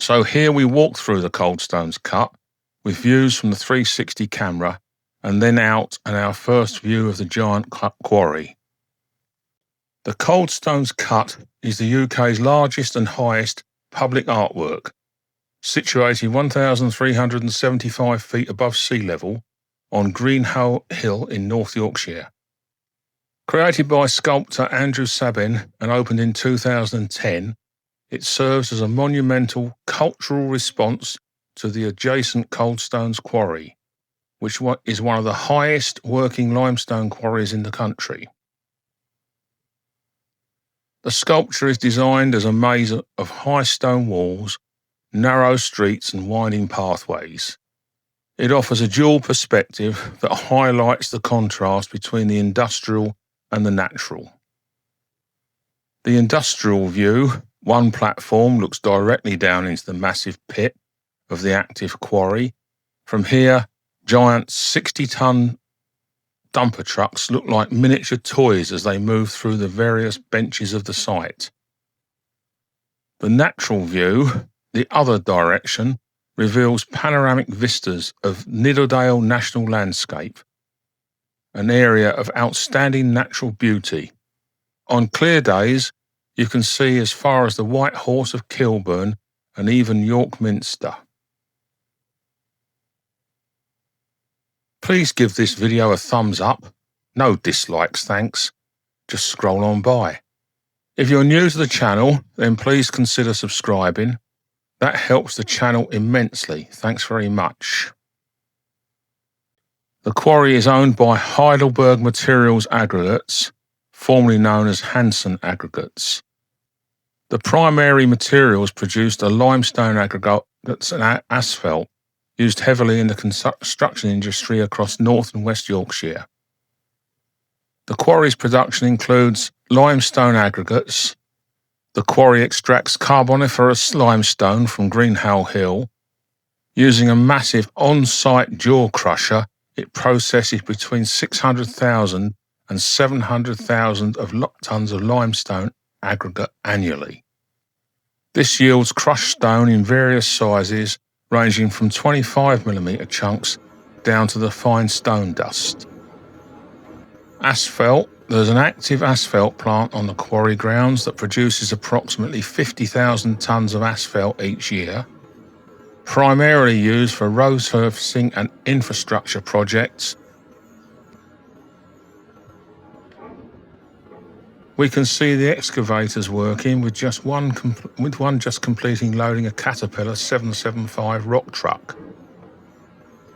So here we walk through the Coldstones Cut with views from the 360 camera and then out and our first view of the giant quarry. The Coldstones Cut is the UK's largest and highest public artwork, situated 1,375 feet above sea level on Greenhow Hill in North Yorkshire. Created by sculptor Andrew Sabin and opened in 2010, it serves as a monumental cultural response to the adjacent Coldstones Quarry, which is one of the highest working limestone quarries in the country. The sculpture is designed as a maze of high stone walls, narrow streets and winding pathways. It offers a dual perspective that highlights the contrast between the industrial and the natural. The industrial view, one platform, looks directly down into the massive pit of the active quarry. From here, giant 60-ton dumper trucks look like miniature toys as they move through the various benches of the site. The natural view, the other direction, reveals panoramic vistas of Nidderdale National Landscape, an area of outstanding natural beauty. On clear days, you can see as far as the White Horse of Kilburn and even York Minster. Please give this video a thumbs up. No dislikes, thanks. Just scroll on by. If you're new to the channel, then please consider subscribing. That helps the channel immensely. Thanks very much. The quarry is owned by Heidelberg Materials Aggregates, formerly known as Hanson Aggregates. The primary materials produced are limestone aggregates and asphalt, used heavily in the construction industry across North and West Yorkshire. The quarry's production includes limestone aggregates. The quarry extracts carboniferous limestone from Greenhow Hill. Using a massive on-site jaw crusher, it processes between 600,000 and 700,000 tons of limestone aggregate annually. This yields crushed stone in various sizes, ranging from 25mm chunks down to the fine stone dust. Asphalt. There's an active asphalt plant on the quarry grounds that produces approximately 50,000 tonnes of asphalt each year, primarily used for road surfacing and infrastructure projects. We can see the excavators working with one just completing loading a Caterpillar 775 rock truck.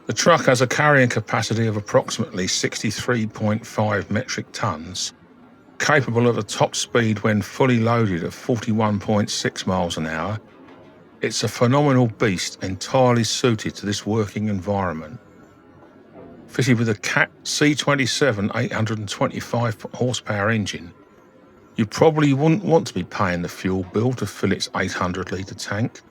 The truck has a carrying capacity of approximately 63.5 metric tonnes, capable of a top speed when fully loaded of 41.6 miles an hour. It's a phenomenal beast entirely suited to this working environment. Fitted with a Cat C27 825 horsepower engine, you probably wouldn't want to be paying the fuel bill to fill its 800-litre tank.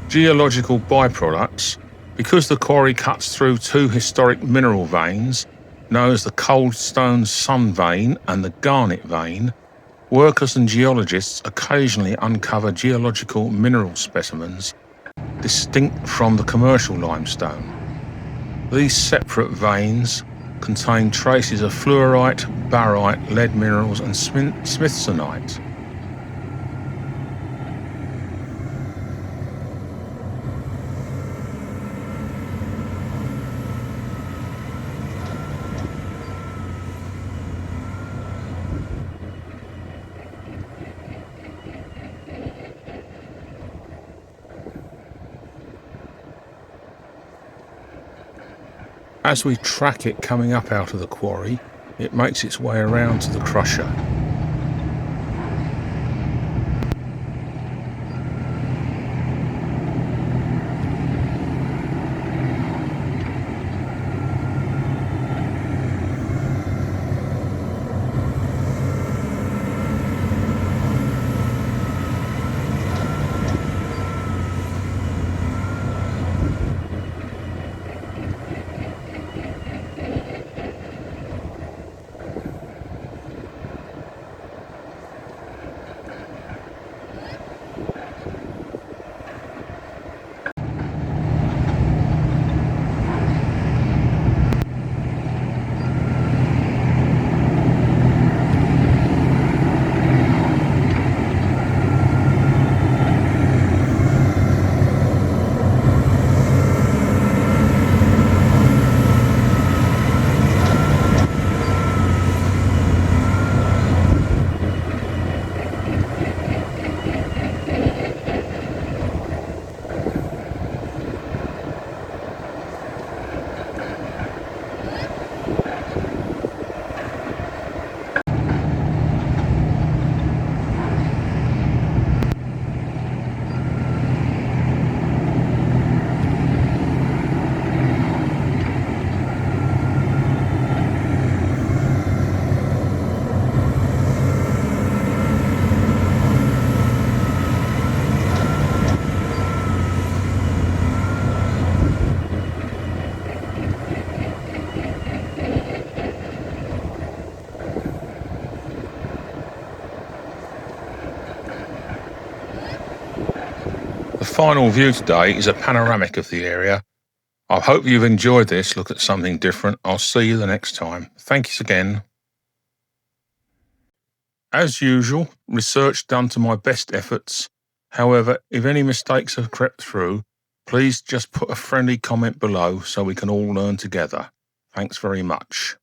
Geological byproducts. Because the quarry cuts through two historic mineral veins, known as the Coldstones Sun Vein and the Garnet Vein, workers and geologists occasionally uncover geological mineral specimens distinct from the commercial limestone. These separate veins contain traces of fluorite, barite, lead minerals and smithsonite. As we track it coming up out of the quarry, it makes its way around to the crusher. final view today is a panoramic of the area. I hope you've enjoyed this look at something different. I'll see you the next time. Thanks again. As usual, research done to my best efforts. However, if any mistakes have crept through, please just put a friendly comment below so we can all learn together. Thanks very much.